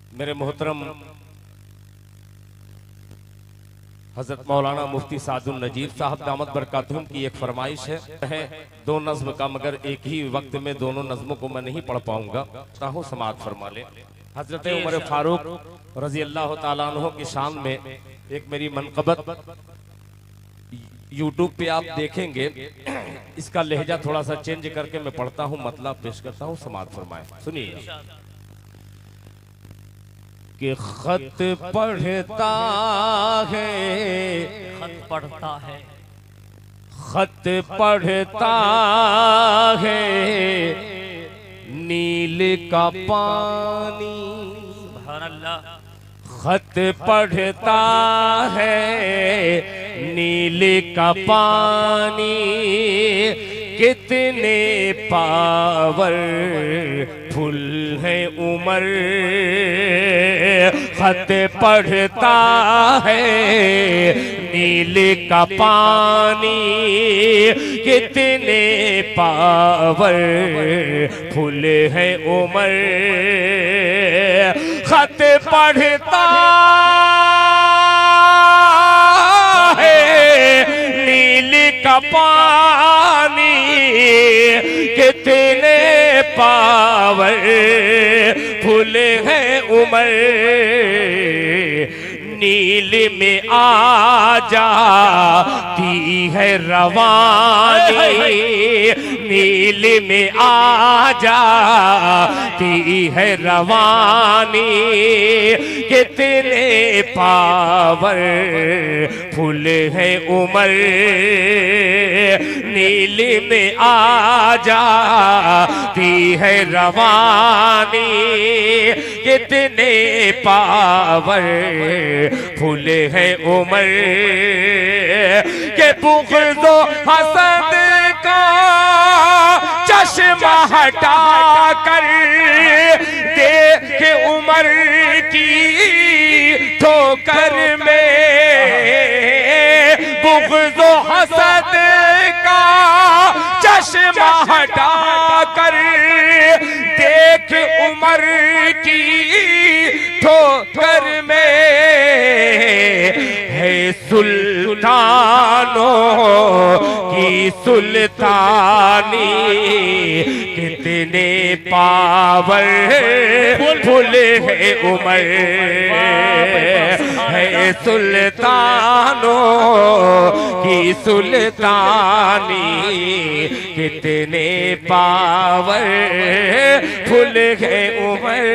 मेरे मोहतरम हजरत मौलाना मुफ्ती सादुल नजीब साहब दामत बरकातुहुम की एक फरमाइश है दो नज्म का, मगर एक ही वक्त में दोनों नज्मों को मैं नहीं पढ़ पाऊंगा, ताहू समाअत फरमा ले। हजरत उमर फारूक रजी अल्लाह तआला अन्हु की शान में एक मेरी मनक़बत यूट्यूब पे आप देखेंगे। इसका लहजा थोड़ा सा चेंज करके मैं पढ़ता हूँ, मतलब पेश करता हूँ, समाअत फरमाए। सुनिए कि खत पढ़ता है, खत पढ़ता है, खत पढ़ता है नील का पानी। सुभान अल्लाह। खत पढ़ता है नील का पानी, कितने पावर फुल है उमर। खत पढ़ता है नील का पानी, कितने पावर फुल है उमर। खत पढ़ता है नील का पानी, कितने पावर फुल है उमर। नील में आ जाती है रवानी, नील में आ जाती है रवानी, कितने पावर फुल है उमर। नील में आ जाती है रवानी, कितने पावर फुल है उमर। के बुग़्ज़ो हसद का चश्मा हटा कर देख उमर की ठोकर में। बुग़्ज़ो हसद का चश्मा हटा कर देख उमर की ठोकर में। है सुल्तानों की सुल्तानी, कितने पावर फुल है उमर। है सुल्तानों की सुल्तानी, कितने पावर फुल है उमर।